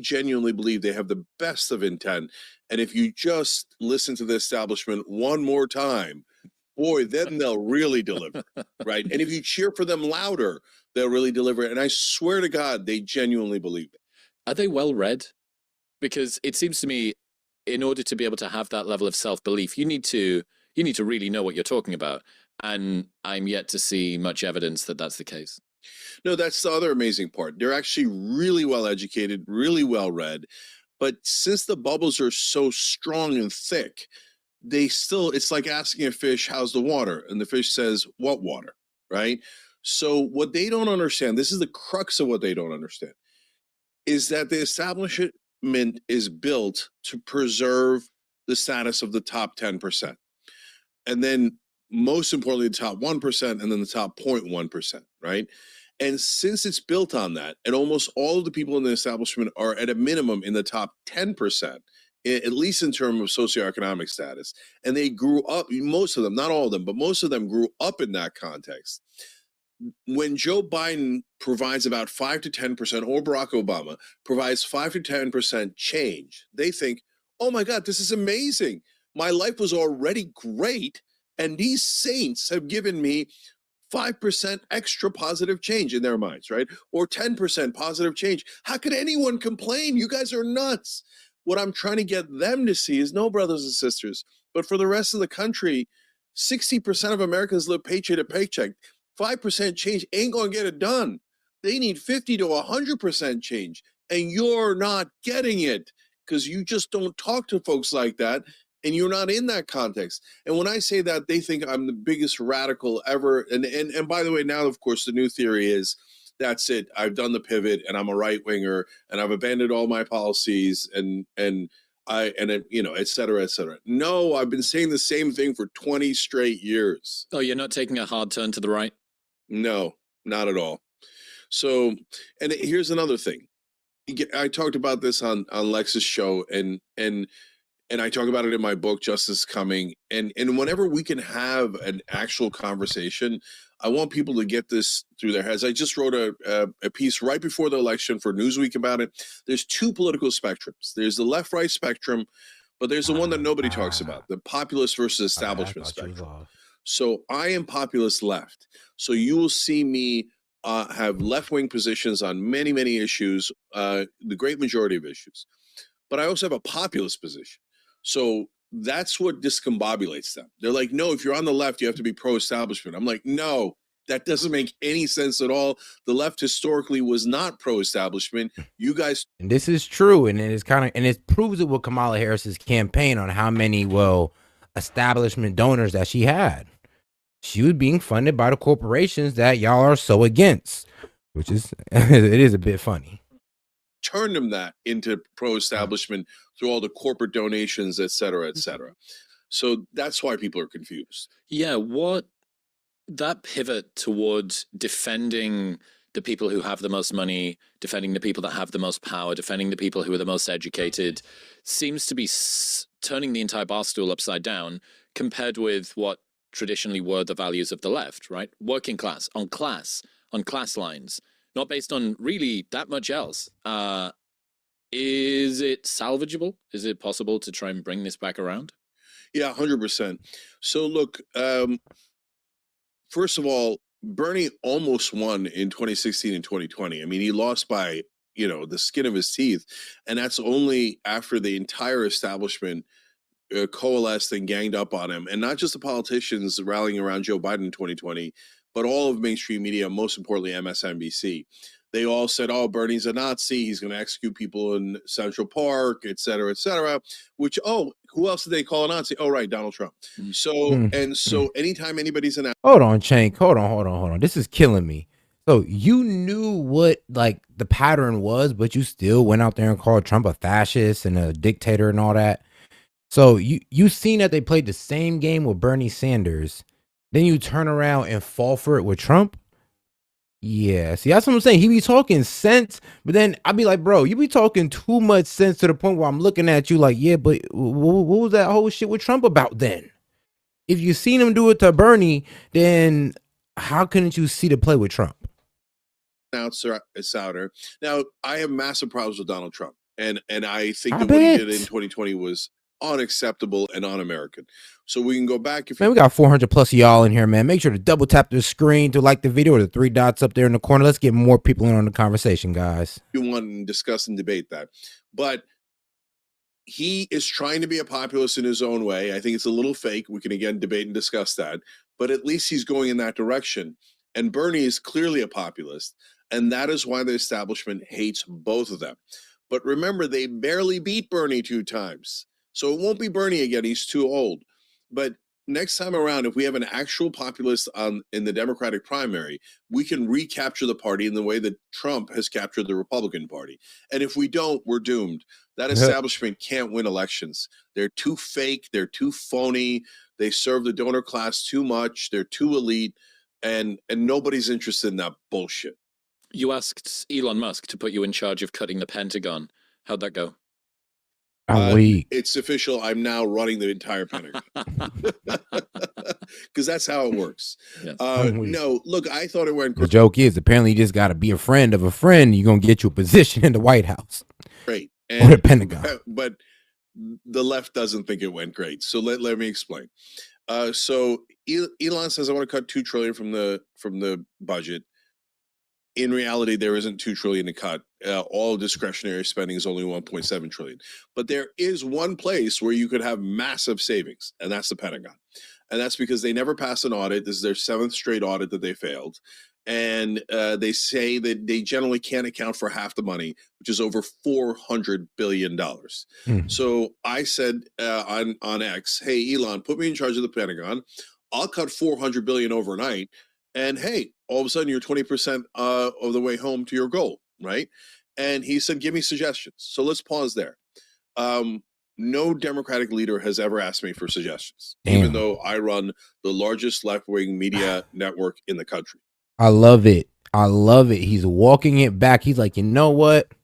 genuinely believe they have the best of intent. And if you just listen to the establishment one more time, boy, then they'll really deliver, right? And if you cheer for them louder, they'll really deliver. And I swear to God, they genuinely believe it. Are they well read? Because it seems to me, in order to be able to have that level of self-belief, you need to really know what you're talking about. And I'm yet to see much evidence that that's the case. No, that's the other amazing part. They're actually really well educated, really well read. But since the bubbles are so strong and thick, it's like asking a fish, how's the water? And the fish says, what water? Right? So what they don't understand, this is the crux of what they don't understand, is that the establishment is built to preserve the status of the top 10%. And then most importantly, the top 1%, and then the top 0.1%, right? And since it's built on that, and almost all of the people in the establishment are at a minimum in the top 10%, at least in terms of socioeconomic status, and they grew up, most of them, not all of them, but most of them grew up in that context. When Joe Biden provides about 5 to 10%, or Barack Obama provides 5 to 10% change, they think, oh my God, this is amazing. My life was already great, and these saints have given me 5% extra positive change in their minds, right? Or 10% positive change. How could anyone complain? You guys are nuts. What I'm trying to get them to see is, no, brothers and sisters, but for the rest of the country, 60% of Americans live paycheck to paycheck. 5% change ain't going to get it done. They need 50 to 100% change, and you're not getting it because you just don't talk to folks like that, and you're not in that context. And when I say that, they think I'm the biggest radical ever. And by the way, now, of course, the new theory is, that's it. I've done the pivot, and I'm a right winger, and I've abandoned all my policies, and et cetera, et cetera. No, I've been saying the same thing for 20 straight years. Oh, you're not taking a hard turn to the right? No, not at all. So, and here's another thing. I talked about this on Lex's show, and I talk about it in my book, Justice Coming. And whenever we can have an actual conversation, I want people to get this through their heads. I just wrote a piece right before the election for Newsweek about it. There's two political spectrums. There's the left-right spectrum, but there's the one that nobody talks about, the populist versus establishment spectrum. So I am populist left. So you will see me have left-wing positions on many, many issues, the great majority of issues. But I also have a populist position. So that's what discombobulates them. They're like, no, if you're on the left, you have to be pro-establishment. I'm like, no, that doesn't make any sense at all. The left historically was not pro-establishment. You guys. And this is true. And it proves it with Kamala Harris's campaign on how many, establishment donors that she had. She was being funded by the corporations that y'all are so against, which is, it is a bit funny. Turn them that into pro-establishment through all the corporate donations, et cetera, et cetera. So that's why people are confused. Yeah, that pivot towards defending the people who have the most money, defending the people that have the most power, defending the people who are the most educated, seems to be turning the entire bar stool upside down compared with what traditionally were the values of the left, right? Working class, on class lines, not based on really that much else. Is it salvageable? Is it possible to try and bring this back around? Yeah, 100%. So look, first of all, Bernie almost won in 2016 and 2020. I mean, he lost by, the skin of his teeth. And that's only after the entire establishment coalesced and ganged up on him. And not just the politicians rallying around Joe Biden in 2020, but all of mainstream media, most importantly, MSNBC. They all said, oh, Bernie's a Nazi. He's going to execute people in Central Park, et cetera, which, who else did they call a Nazi? Oh, right, Donald Trump. So anytime anybody's an... Hold on, Cenk. Hold on. This is killing me. So you knew what, the pattern was, but you still went out there and called Trump a fascist and a dictator and all that. So you seen that they played the same game with Bernie Sanders. Then you turn around and fall for it with Trump? Yeah, see, that's what I'm saying. He be talking sense, but then I'd be like, bro, you be talking too much sense to the point where I'm looking at you like, yeah, but what was that whole shit with Trump about then? If you seen him do it to Bernie, then how couldn't you see the play with Trump? Outsider. Now, I have massive problems with Donald Trump. and I think I that what he did in bet. 2020 was unacceptable and un-American. So we can go back if Man, you we got 400 plus of y'all in here, man. Make sure to double tap the screen to like the video or the 3 dots up there in the corner. Let's get more people in on the conversation, guys. want to discuss and debate that. But he is trying to be a populist in his own way. I think it's a little fake. We can again debate and discuss that, but at least he's going in that direction. And Bernie is clearly a populist, and that is why the establishment hates both of them. But remember, they barely beat Bernie 2 times. So it won't be Bernie again. He's too old. But next time around, if we have an actual populist in the Democratic primary, we can recapture the party in the way that Trump has captured the Republican Party. And if we don't, we're doomed. That establishment can't win elections. They're too fake. They're too phony. They serve the donor class too much. They're too elite. And nobody's interested in that bullshit. You asked Elon Musk to put you in charge of cutting the Pentagon. How'd that go? I'm weak. It's official. I'm now running the entire Pentagon because that's how it works. Yes. No, look, I thought it went The great. joke is apparently you just got to be a friend of a friend. You're going to get you a position in the White House Great. or the Pentagon. But the left doesn't think it went great. So let me explain. So Elon says I want to cut $2 trillion from the budget. In reality, there isn't $2 trillion to cut. All discretionary spending is only $1.7 trillion. But there is one place where you could have massive savings, and that's the Pentagon. And that's because they never pass an audit. This is their 7th straight audit that they failed. And they say that they generally can't account for half the money, which is over $400 billion. So I said on X, hey, Elon, put me in charge of the Pentagon. I'll cut $400 billion overnight. And hey, all of a sudden you're 20% of the way home to your goal, right? And he said, give me suggestions. So let's pause there. No Democratic leader has ever asked me for suggestions, even though I run the largest left-wing media network in the country. I love it. I love it. He's walking it back. He's like, you know what?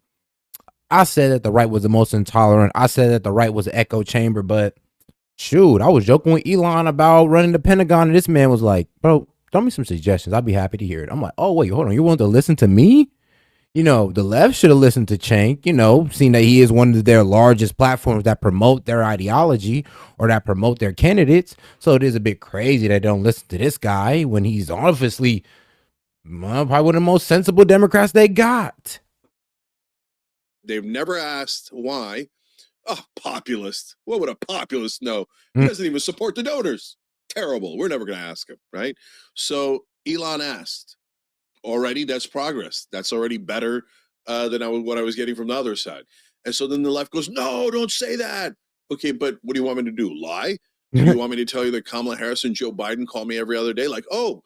I said that the right was the most intolerant. I said that the right was an echo chamber, but shoot, I was joking with Elon about running the Pentagon, and this man was like, bro, throw me some suggestions. I'd be happy to hear it. I'm like, oh, wait, hold on. You want to listen to me? You know, the left should have listened to Cenk, you know, seeing that he is one of their largest platforms that promote their ideology or that promote their candidates. So it is a bit crazy that they don't listen to this guy when he's obviously probably one of the most sensible Democrats they got. They've never asked why. Oh, populist. What would a populist know? He doesn't even support the donors. Terrible. We're never going to ask him, right? So Elon asked. Already, that's progress. That's already better than what I was getting from the other side. And so then the left goes, no, don't say that. Okay, but what do you want me to do? Lie? Do you want me to tell you that Kamala Harris and Joe Biden call me every other day? Like, oh,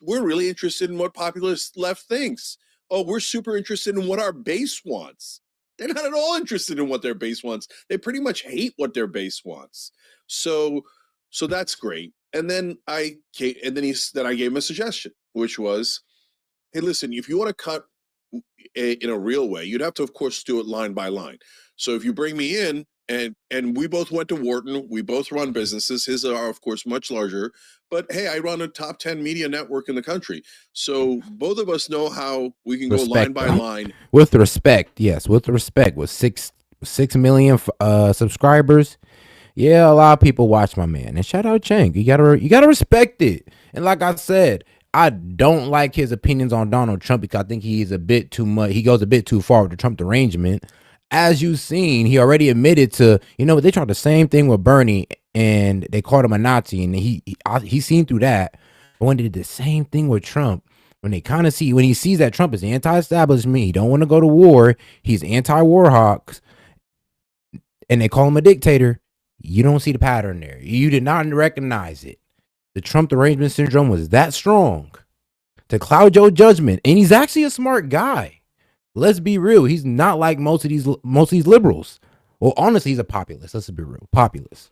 we're really interested in what populist left thinks. Oh, we're super interested in what our base wants. They're not at all interested in what their base wants. They pretty much hate what their base wants. So that's great. And then I gave him a suggestion, which was, hey, listen, if you want to cut in a real way, you'd have to, of course, do it line by line. So if you bring me in, and we both went to Wharton, we both run businesses. His are, of course, much larger. But hey, I run a top 10 media network in the country. So both of us know how we can go line by line. With respect, yes, with respect. With 6 million subscribers, yeah, a lot of people watch my man. And shout out Cenk. You gotta respect it. And like I said, I don't like his opinions on Donald Trump because I think he's a bit too much. He goes a bit too far with the Trump derangement. As you've seen, he already admitted to, they tried the same thing with Bernie and they called him a Nazi, and he's seen through that. But when they did the same thing with Trump, when he sees that Trump is anti-establishment, he don't want to go to war, he's anti-war hawks, and they call him a dictator, you don't see the pattern there. You did not recognize it. The Trump derangement syndrome was that strong to cloud your judgment, and he's actually a smart guy. Let's be real. He's not like most of these liberals. Well, honestly, he's a populist. Let's be real. Populist.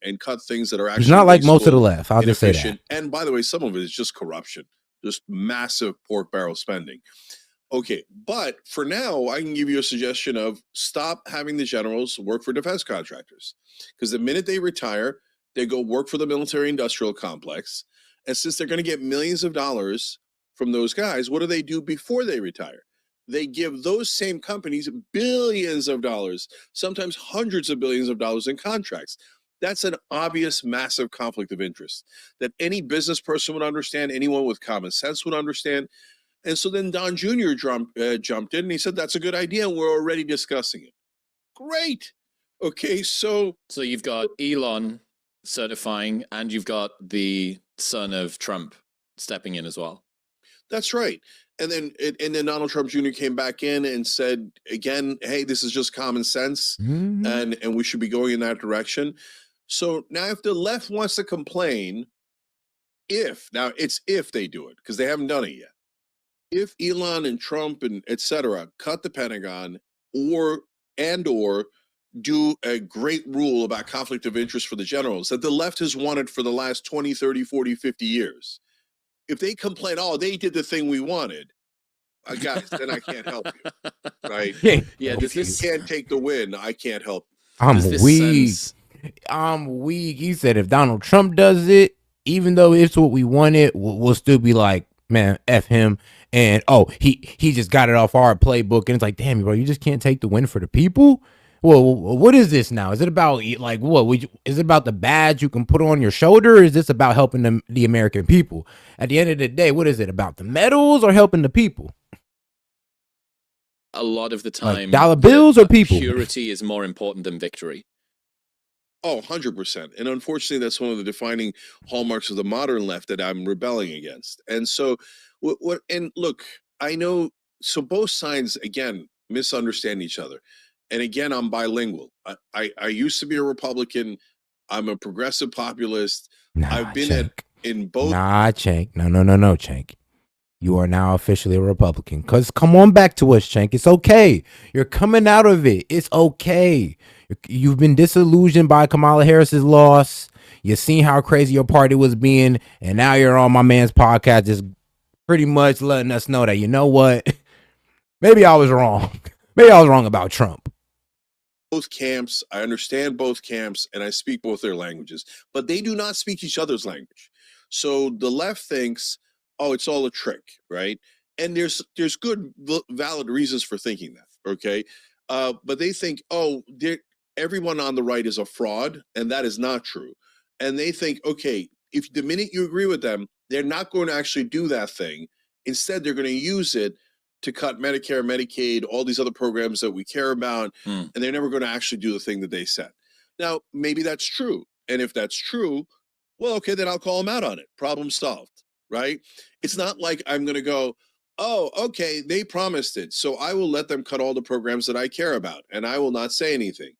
And cut things that are actually. He's not like most of the left. I'll just say that. And by the way, some of it is just corruption, just massive pork barrel spending. Okay, but for now, I can give you a suggestion of stop having the generals work for defense contractors. Because the minute they retire, they go work for the military industrial complex. And since they're going to get millions of dollars from those guys, what do they do before they retire? they give those same companies billions of dollars, sometimes hundreds of billions of dollars in contracts. That's an obvious, massive conflict of interest that any business person would understand, anyone with common sense would understand. And so then Don Jr. Jumped in and he said, that's a good idea. And we're already discussing it. Great. Okay, so you've got Elon certifying, and you've got the son of Trump stepping in as well. That's right. And then Donald Trump Jr. came back in and said again, hey, this is just common sense, and we should be going in that direction. So now if the left wants to complain, if they do it, because they haven't done it yet. If Elon and Trump and etc. cut the Pentagon or do a great rule about conflict of interest for the generals that the left has wanted for the last 20, 30, 40, 50 years. If they complain, oh, they did the thing we wanted, guys, then I can't help you, right? Yeah, if you can't take the win, I can't help you. I'm weak. I'm weak. He said if Donald Trump does it, even though it's what we wanted, we'll still be like, man, F him. And he just got it off our playbook, and it's like, damn, bro, you just can't take the win for the people. Well, what is this now? Is it about like what? Is it about the badge you can put on your shoulder? Or is this about helping the American people? At the end of the day, what is it about, the medals or helping the people? A lot of the time, like dollar bills or people. Purity is more important than victory. Oh, 100%. And unfortunately, that's one of the defining hallmarks of the modern left that I'm rebelling against. And so and look, I know, so both sides, again, misunderstand each other. And again, I'm bilingual. I used to be a Republican. I'm a progressive populist. I've been in both. Cenk. No, Cenk. You are now officially a Republican. Because come on back to us, Cenk. It's okay. You're coming out of it. It's okay. You've been disillusioned by Kamala Harris's loss. You've seen how crazy your party was being. And now you're on my man's podcast just pretty much letting us know that, you know what? Maybe I was wrong. Maybe I was wrong about Trump. Both camps. I understand both camps, and I speak both their languages. But they do not speak each other's language. So the left thinks, oh, it's all a trick, right? And there's good, valid reasons for thinking that, okay? But they think, oh, everyone on the right is a fraud, and that is not true. And they think, okay, if the minute you agree with them, they're not going to actually do that thing. Instead, they're going to use it to cut Medicare, Medicaid, all these other programs that we care about, and they're never going to actually do the thing that they said. Now, maybe that's true. And if that's true, well, okay, then I'll call them out on it. Problem solved, right? It's not like I'm going to go, oh, okay, they promised it, so I will let them cut all the programs that I care about, and I will not say anything.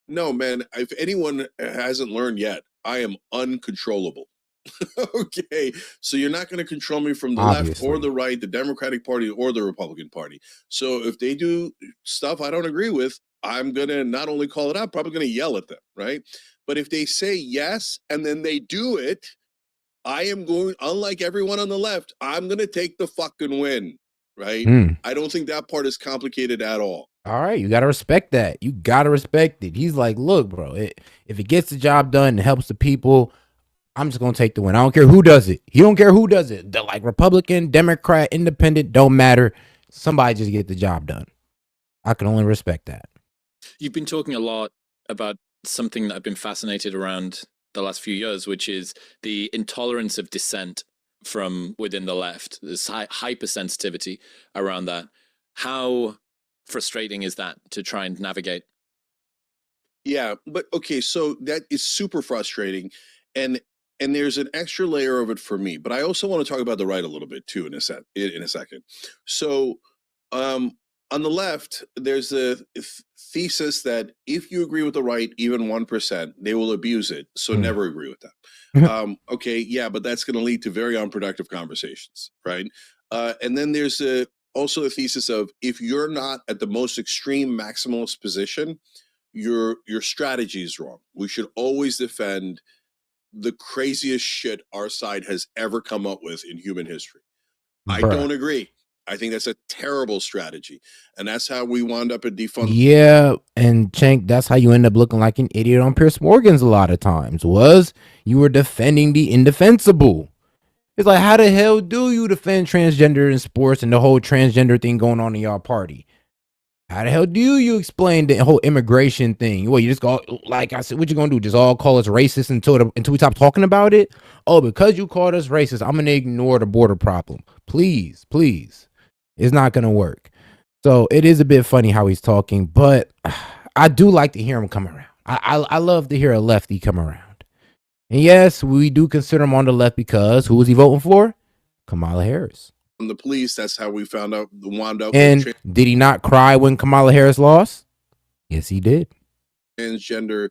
No, man, if anyone hasn't learned yet, I am uncontrollable. Okay, so you're not going to control me from the left or the right, the Democratic Party or the Republican Party. So if they do stuff I don't agree with, I'm going to not only call it out, probably going to yell at them, right? But if they say yes and then they do it, I am going, unlike everyone on the left, I'm going to take the fucking win, right? I don't think that part is complicated at all. All right, you got to respect that. You got to respect it. He's like, look, bro, if it gets the job done and helps the people, I'm just going to take the win. I don't care who does it. He don't care who does it. They're like Republican, Democrat, Independent, don't matter. Somebody just get the job done. I can only respect that. You've been talking a lot about something that I've been fascinated around the last few years, which is the intolerance of dissent from within the left. There's hypersensitivity around that. How frustrating is that to try and navigate? Yeah, but okay, so that is super frustrating. And there's an extra layer of it for me, but I also want to talk about the right a little bit too in a second. So, on the left, there's a thesis that if you agree with the right, even 1%, they will abuse it. So never agree with them. Okay, yeah, but that's going to lead to very unproductive conversations, right? And then there's also the thesis of if you're not at the most extreme maximalist position, your strategy is wrong. We should always defend the craziest shit our side has ever come up with in human history. I don't agree. I think that's a terrible strategy. And that's how we wound up at defund. Yeah, and Cenk, that's how you end up looking like an idiot on Piers Morgan's a lot of times, was you were defending the indefensible. It's like, how the hell do you defend transgender in sports and the whole transgender thing going on in y'all party? How the hell do you explain the whole immigration thing? Well, you just go, like I said, what you gonna do? Just all call us racist until we stop talking about it? Oh, because you called us racist, I'm gonna ignore the border problem. Please, please. It's not gonna work. So it is a bit funny how he's talking, but I do like to hear him come around. I love to hear a lefty come around. And yes, we do consider him on the left because who was he voting for? Kamala Harris. From the police, that's how we wound up. And did he not cry when Kamala Harris lost? Yes, he did. Transgender,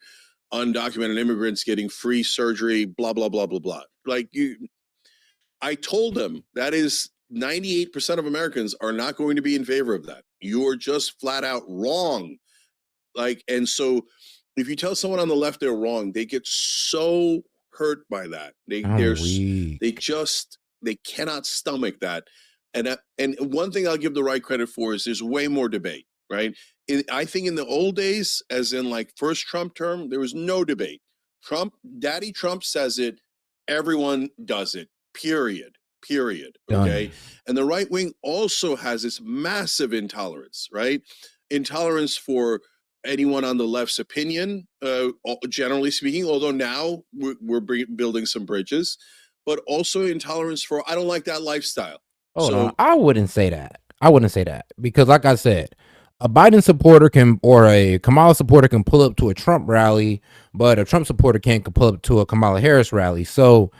undocumented immigrants getting free surgery, blah, blah, blah, blah, blah. Like I told him that is 98% of Americans are not going to be in favor of that. You're just flat out wrong. Like, and so if you tell someone on the left they're wrong, they get so hurt by that. They cannot stomach that. And one thing I'll give the right credit for is there's way more debate, right? I think in the old days, as in like first Trump term, there was no debate. Daddy Trump says it, everyone does it, period. Okay. And the right wing also has this massive intolerance, right? Intolerance for anyone on the left's opinion, generally speaking, although now we're building some bridges, but also intolerance for, I don't like that lifestyle. I wouldn't say that. Because like I said, a Biden supporter or a Kamala supporter can pull up to a Trump rally, but a Trump supporter can't pull up to a Kamala Harris rally. So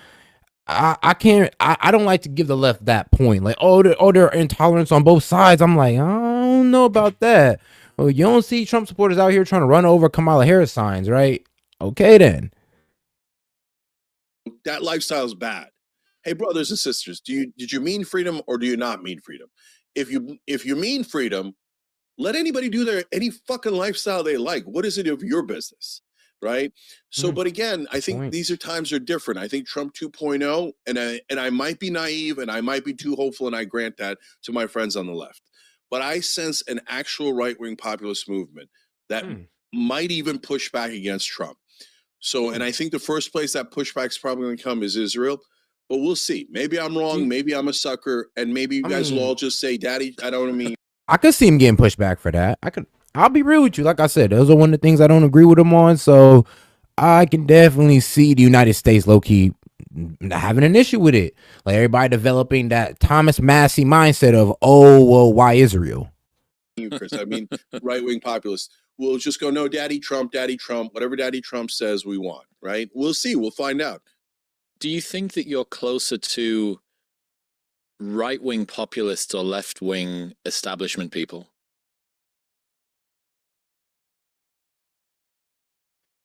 I can't. I don't like to give the left that point. Like, there are intolerance on both sides. I'm like, I don't know about that. Well, you don't see Trump supporters out here trying to run over Kamala Harris signs, right? Okay, then. That lifestyle is bad. Hey, brothers and sisters, did you mean freedom or do you not mean freedom? If you mean freedom, let anybody do any fucking lifestyle they like. What is it of your business? Right. So, but again, I think these times are different. I think Trump 2.0, and I might be naive and I might be too hopeful, and I grant that to my friends on the left. But I sense an actual right-wing populist movement that might even push back against Trump. So, and I think the first place that pushback is probably going to come is Israel. But we'll see. Maybe I'm wrong. Maybe I'm a sucker. And maybe you guys will all just say, Daddy, I don't mean. I could see him getting pushed back for that. I'll be real with you. Like I said, those are one of the things I don't agree with him on. So I can definitely see the United States low-key having an issue with it. Like everybody developing that Thomas Massey mindset of, oh, well, why Israel? Chris, I mean, right-wing populists will just go, no, Daddy Trump, whatever Daddy Trump says we want, right? We'll see. We'll find out. Do you think that you're closer to right-wing populists or left-wing establishment people?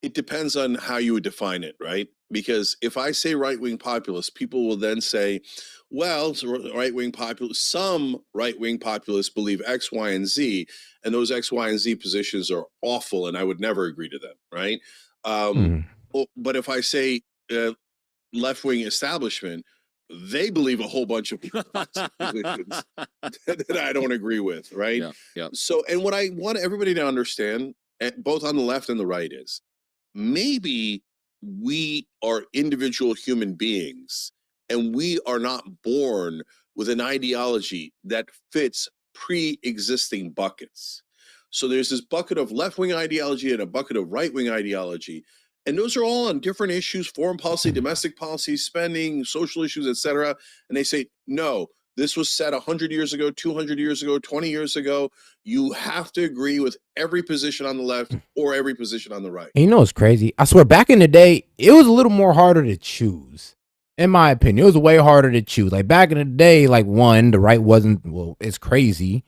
It depends on how you would define it, right? Because if I say right-wing populist, people will then say, well, right-wing populist, some right-wing populists believe X, Y, and Z, and those X, Y, and Z positions are awful, and I would never agree to them, right? But if I say left-wing establishment, they believe a whole bunch of positions that I don't agree with, right? Yeah. So, and what I want everybody to understand, both on the left and the right, is maybe we are individual human beings and we are not born with an ideology that fits pre-existing buckets. So there's this bucket of left-wing ideology and a bucket of right-wing ideology. And those are all on different issues: foreign policy, domestic policy, spending, social issues, etc. And they say, no, this was said 100 years ago, 200 years ago, 20 years ago. You have to agree with every position on the left or every position on the right. And you know, it's crazy. I swear, back in the day, it was a little more harder to choose. In my opinion, it was way harder to choose. Like back in the day, like the right wasn't, well, it's crazy.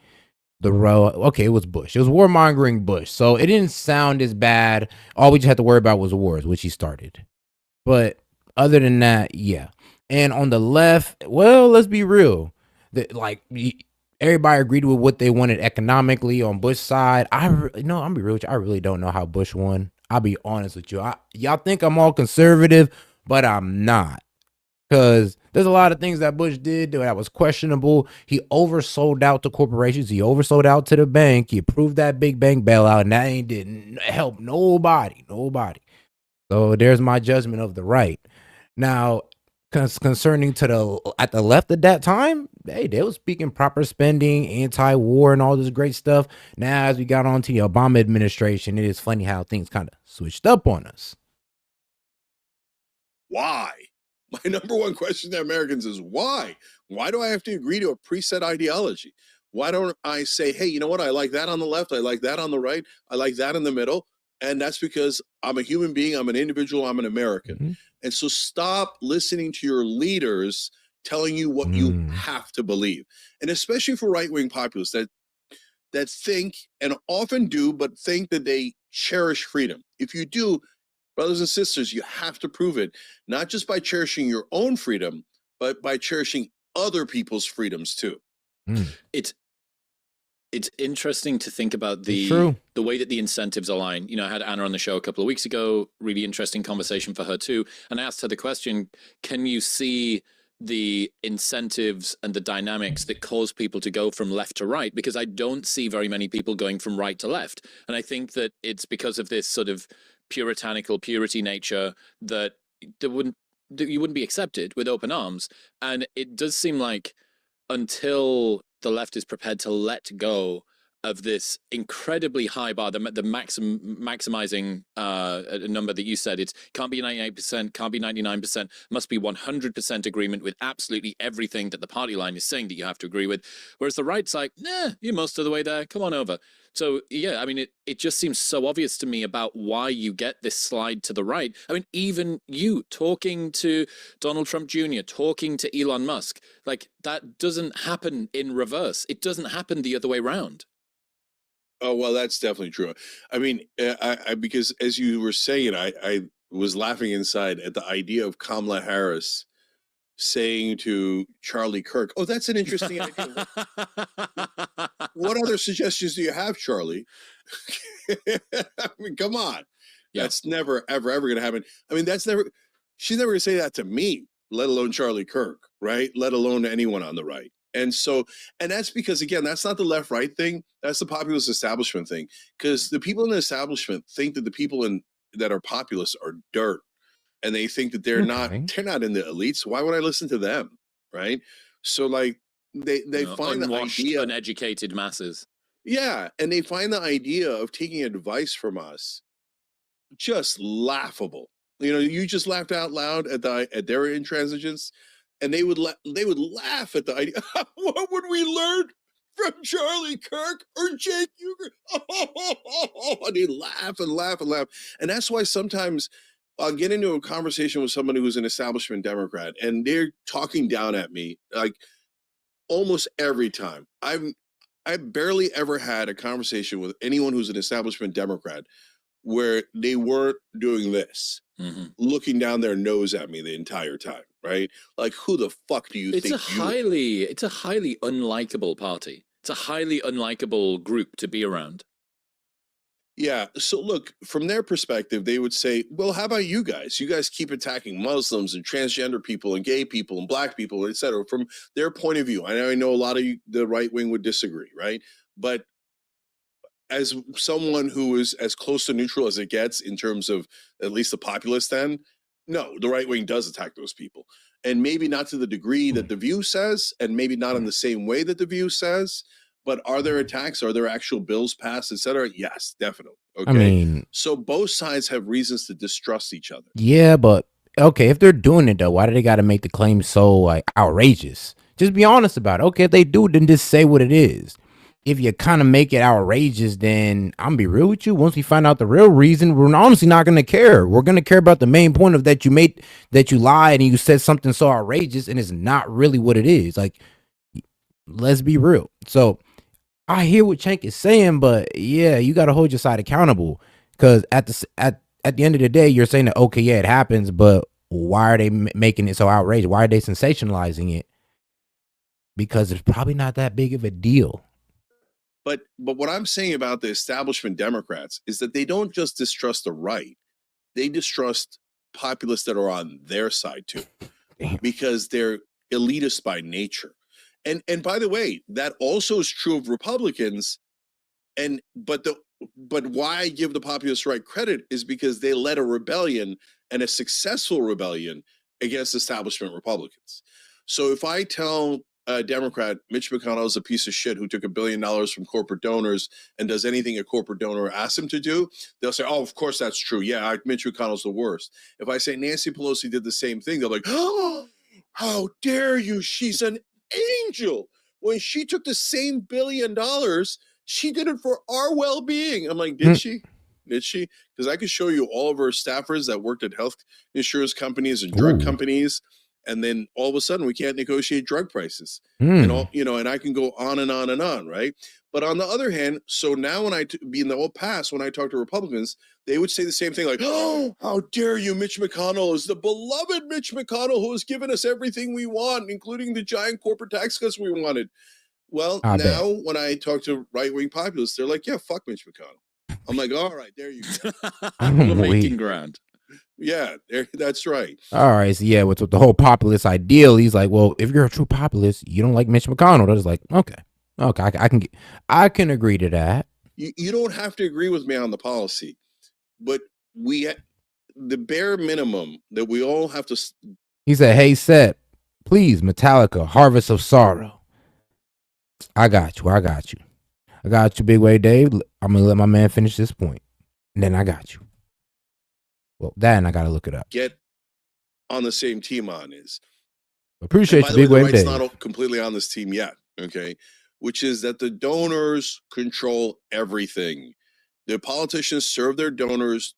It was Bush. It was warmongering Bush. So it didn't sound as bad. All we just had to worry about was wars, which he started. But other than that, yeah. And on the left, well, let's be real. Everybody agreed with what they wanted economically on Bush's side. I'm gonna be real with you. I really don't know how Bush won. I'll be honest with you. Y'all think I'm all conservative, but I'm not. Because there's a lot of things that Bush did that was questionable. He oversold out to corporations. He oversold out to the bank. He approved that big bank bailout, and that didn't help nobody. So there's my judgment of the right. Now, concerning to the at the left at that time, hey, they was speaking proper spending, anti-war, and all this great stuff. Now, as we got on to the Obama administration, it is funny how things kind of switched up on us. Why? My number one question to Americans is why? Why do I have to agree to a preset ideology? Why don't I say, hey, you know what? I like that on the left. I like that on the right. I like that in the middle. And that's because I'm a human being. I'm an individual. I'm an American. Mhm. And so stop listening to your leaders telling you what you have to believe. And especially for right-wing populists that think and often do, but think that they cherish freedom. If you do, brothers and sisters, you have to prove it, not just by cherishing your own freedom, but by cherishing other people's freedoms too. It's interesting to think about the way that the incentives align. You know, I had Anna on the show a couple of weeks ago, really interesting conversation for her too. And I asked her the question, can you see the incentives and the dynamics that cause people to go from left to right? Because I don't see very many people going from right to left. And I think that it's because of this sort of puritanical purity nature that you wouldn't be accepted with open arms. And it does seem like until the left is prepared to let go of this incredibly high bar, the maximizing number that you said, it can't be 98%, can't be 99%, must be 100% agreement with absolutely everything that the party line is saying that you have to agree with. Whereas the right's like, nah, you're most of the way there, come on over. So yeah, I mean, it just seems so obvious to me about why you get this slide to the right. I mean, even you talking to Donald Trump Jr., talking to Elon Musk, like that doesn't happen in reverse. It doesn't happen the other way around. Oh, well, that's definitely true. I mean, I because as you were saying, I was laughing inside at the idea of Kamala Harris saying to Charlie Kirk, "Oh, that's an interesting idea. What other suggestions do you have, Charlie?" I mean, come on. Yeah. That's never, ever going to happen. I mean, she's never going to say that to me, let alone Charlie Kirk, right? Let alone to anyone on the right. And that's because, again, that's not the left right thing. That's the populist establishment thing. Because the people in the establishment think that the people that are populist are dirt. And they think that they're not in the elites. Why would I listen to them? Right. So like they find the idea, uneducated masses. Yeah. And they find the idea of taking advice from us just laughable. You know, you just laughed out loud at their intransigence, and they would laugh at the idea. What would we learn from Charlie Kirk or Cenk Uygur? And they laugh and laugh and laugh. And that's why sometimes I'll get into a conversation with somebody who's an establishment Democrat, and they're talking down at me like almost every time. I've barely ever had a conversation with anyone who's an establishment Democrat where they weren't doing this, looking down their nose at me the entire time, right? Like, who the fuck do you think you are? It's a highly unlikable party. It's a highly unlikable group to be around. Yeah. So look, from their perspective, they would say, well, how about you guys? You guys keep attacking Muslims and transgender people and gay people and black people, et cetera. From their point of view, I know a lot of the right wing would disagree, right? But as someone who is as close to neutral as it gets in terms of at least the populist end, no, the right wing does attack those people. And maybe not to the degree that the View says, and maybe not in the same way that the View says, but are there attacks? Are there actual bills passed, et cetera? Yes, definitely. Okay. I mean, so both sides have reasons to distrust each other. Yeah, but okay, if they're doing it though, why do they got to make the claim so like outrageous? Just be honest about it. Okay, if they do, then just say what it is. If you kind of make it outrageous, then I'm gonna be real with you. Once we find out the real reason, we're honestly not gonna care. We're gonna care about the main point of that you lied and you said something so outrageous and it's not really what it is. Like, let's be real. So I hear what Cenk is saying, but yeah, you got to hold your side accountable because at the end of the day, you're saying that okay, yeah, it happens, but why are they making it so outrageous? Why are they sensationalizing it? Because it's probably not that big of a deal. But what I'm saying about the establishment Democrats is that they don't just distrust the right; they distrust populists that are on their side too, because they're elitist by nature. And by the way, that also is true of Republicans. But why I give the populist right credit is because they led a rebellion and a successful rebellion against establishment Republicans. So if I tell a Democrat Mitch McConnell is a piece of shit who took $1 billion from corporate donors and does anything a corporate donor asks him to do, they'll say, oh, of course that's true. Yeah, Mitch McConnell's the worst. If I say Nancy Pelosi did the same thing, they're like, oh, how dare you? She's an angel. When she took the same $1 billion, she did it for our well-being. I'm like, did she? Did she? Because I could show you all of her staffers that worked at health insurance companies and drug companies. And then all of a sudden we can't negotiate drug prices and all, and I can go on and on and on. Right. But on the other hand, so now when in the old past, when I talk to Republicans, they would say the same thing like, oh, how dare you? Mitch McConnell is the beloved Mitch McConnell who has given us everything we want, including the giant corporate tax cuts we wanted. Well, now when I talk to right-wing populists, they're like, yeah, fuck Mitch McConnell. I'm like, all right, there you go. We're making ground. Yeah, that's right. All right, so yeah, with the whole populist ideal, he's like, well, if you're a true populist, you don't like Mitch McConnell. That's like, okay, I can agree to that. You don't have to agree with me on the policy, but the bare minimum that we all have to. He said, hey, S.E.T, please, Metallica, Harvest of Sorrow. I got you, Big Way Dave. I'm gonna let my man finish this point, and then I got you. Well, then I gotta look it up. Get on the same team on is. Appreciate you, Big Way Dave. Not completely on this team yet, okay? Which is that the donors control everything. The politicians serve their donors.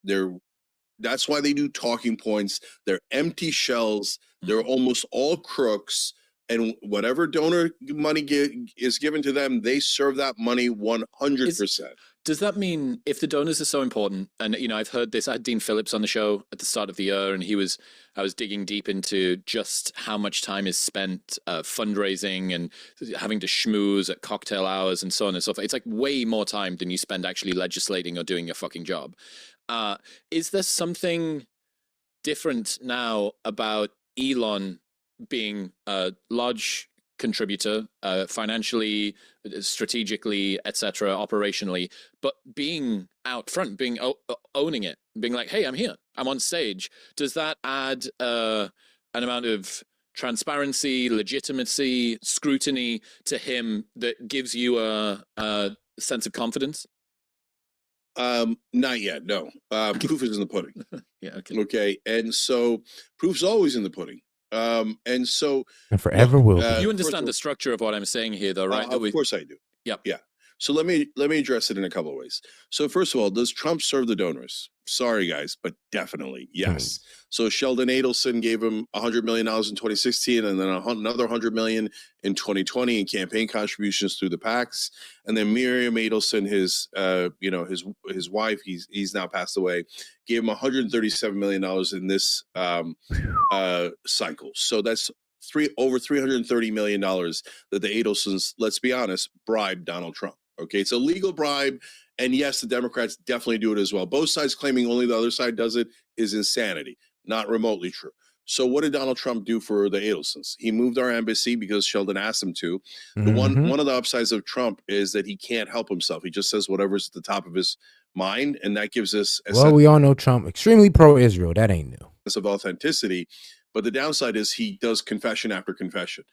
That's why they do talking points. They're empty shells. They're almost all crooks. And whatever donor money is given to them, they serve that money 100%. Does that mean if the donors are so important, and I've heard this, I had Dean Phillips on the show at the start of the year, and I was digging deep into just how much time is spent fundraising and having to schmooze at cocktail hours and so on and so forth. It's like way more time than you spend actually legislating or doing your fucking job. Is there something different now about Elon being a large contributor financially, strategically, etc., operationally, but being out front, being owning it, being like, hey, I'm here, I'm on stage? Does that add an amount of transparency, legitimacy, scrutiny to him that gives you a sense of confidence? Not yet, no. Proof is in the pudding. Yeah, okay. And so proof's always in the pudding. And forever will be. You understand the structure of what I'm saying here, though, right? Of course I do. Yep. Yeah. So let me address it in a couple of ways. So first of all, does Trump serve the donors? Sorry, guys, but definitely yes. So Sheldon Adelson gave him $100 million in 2016, and then another $100 million in 2020 in campaign contributions through the PACs. And then Miriam Adelson, his wife, he's now passed away, gave him $137 million in this cycle. So that's over $330 million that the Adelsons, let's be honest, bribed Donald Trump. Okay, it's a legal bribe. And yes, the Democrats definitely do it as well. Both sides claiming only the other side does it is insanity, not remotely true. So what did Donald Trump do for the Adelsons? He moved our embassy because Sheldon asked him to. One of the upsides of Trump is that he can't help himself. He just says whatever's at the top of his mind, and that gives us we all know Trump extremely pro-Israel. That ain't new. Sense of authenticity. But the downside is he does confession after confession.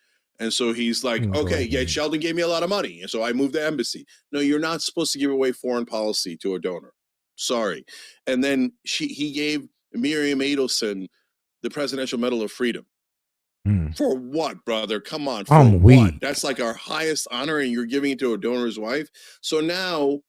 And so he's like, okay, yeah, Sheldon gave me a lot of money, and so I moved the embassy. No, you're not supposed to give away foreign policy to a donor. Sorry. And then he gave Miriam Adelson the Presidential Medal of Freedom. For what, brother? Come on. For what? That's like our highest honor, and you're giving it to a donor's wife. So now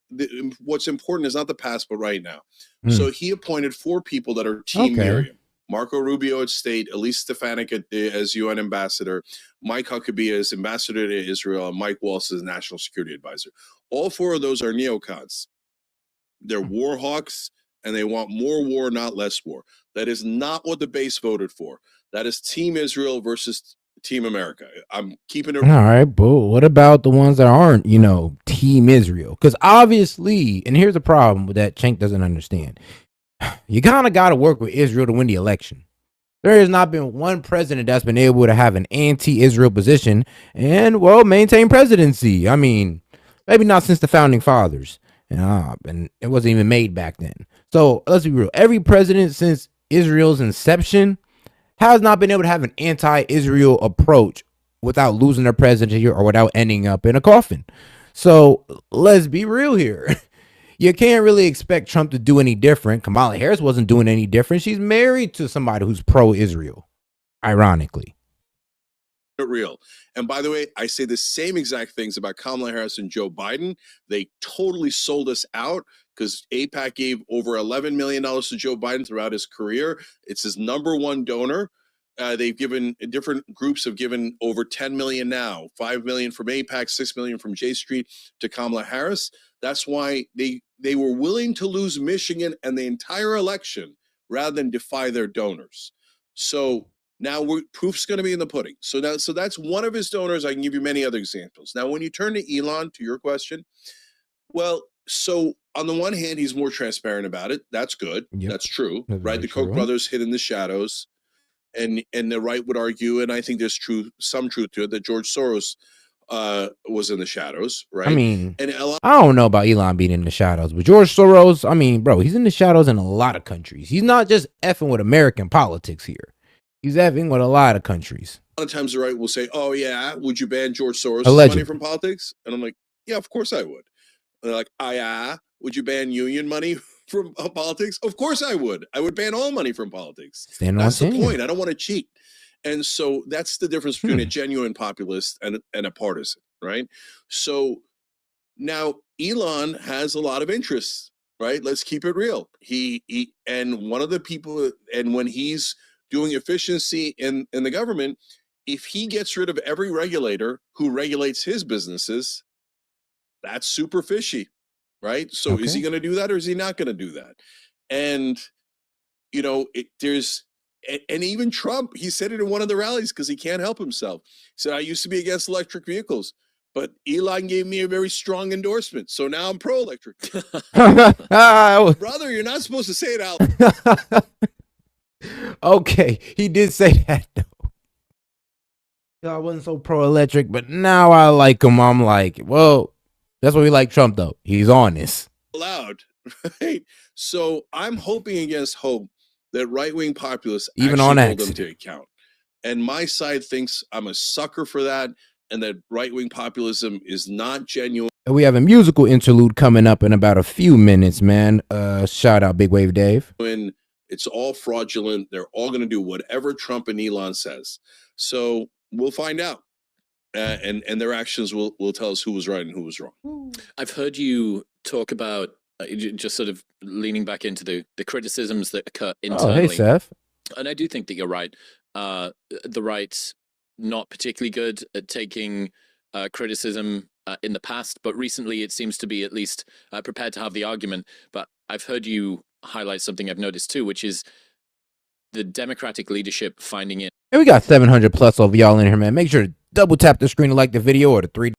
what's important is not the past, but right now. So he appointed 4 people that are Team Miriam. Marco Rubio at State, Elise Stefanik as UN ambassador, Mike Huckabee as ambassador to Israel, and Mike Waltz as national security advisor. All 4 of those are neocons. They're war hawks, and they want more war, not less war. That is not what the base voted for. That is Team Israel versus Team America. I'm keeping it. All right, but what about the ones that aren't, Team Israel? Because obviously, and here's the problem that Cenk doesn't understand. You kind of got to work with Israel to win the election. There has not been one president that's been able to have an anti-Israel position and, maintain presidency. I mean, maybe not since the founding fathers. And it wasn't even made back then. So let's be real. Every president since Israel's inception has not been able to have an anti-Israel approach without losing their presidency or without ending up in a coffin. So let's be real here. You can't really expect Trump to do any different. Kamala Harris wasn't doing any different. She's married to somebody who's pro-Israel, ironically. Real. And by the way, I say the same exact things about Kamala Harris and Joe Biden. They totally sold us out because AIPAC gave over $11 million to Joe Biden throughout his career. It's his number one donor. They've given different groups have given over 10 million now, 5 million from AIPAC, 6 million from J Street to Kamala Harris. That's why they were willing to lose Michigan and the entire election rather than defy their donors. So now proof's going to be in the pudding. So that's one of his donors. I can give you many other examples. Now, when you turn to Elon, to your question, well, so on the one hand, he's more transparent about it. That's good. Yep. That's true, right? The Koch brothers hid in the shadows, and the right would argue, and I think there's some truth to it, that George Soros was in the shadows, right? I mean, I don't know about Elon being in the shadows, but George Soros, I mean, bro, he's in the shadows in a lot of countries. He's not just effing with American politics here. He's effing with a lot of countries. A lot of times the right will say, oh, yeah, would you ban George Soros' money from politics? And I'm like, yeah, of course I would. And they're like, yeah, would you ban union money from politics? Of course I would. I would ban all money from politics. That's the point. I don't want to cheat. And so that's the difference between a genuine populist and a partisan, right? So now Elon has a lot of interests, right? Let's keep it real. He and one of the people, and when he's doing efficiency in the government, if he gets rid of every regulator who regulates his businesses, that's super fishy, right? So is he going to do that or is he not going to do that? And, you know, and even Trump, he said it in one of the rallies because he can't help himself. He said, I used to be against electric vehicles, but Elon gave me a very strong endorsement. So now I'm pro-electric. Brother, you're not supposed to say it out. Okay, he did say that though. I wasn't so pro-electric, but now I like him. I'm like, well, that's why we like Trump though. He's honest. Loud, right? So I'm hoping against hope that right-wing populists even actually on hold them to account. And my side thinks I'm a sucker for that, and that right-wing populism is not genuine. And we have a musical interlude coming up in about a few minutes, man. Shout out Big Wave Dave. It's all fraudulent. They're all going to do whatever Trump and Elon says. So we'll find out. And their actions will tell us who was right and who was wrong. I've heard you talk about just sort of leaning back into the criticisms that occur internally. Oh, hey, Seth. And I do think that you're right. The right's not particularly good at taking criticism in the past, but recently it seems to be at least prepared to have the argument. But I've heard you highlight something I've noticed too, which is the Democratic leadership finding it. And we got 700 plus of y'all in here, man. Make sure to double tap the screen to like the video, or the 3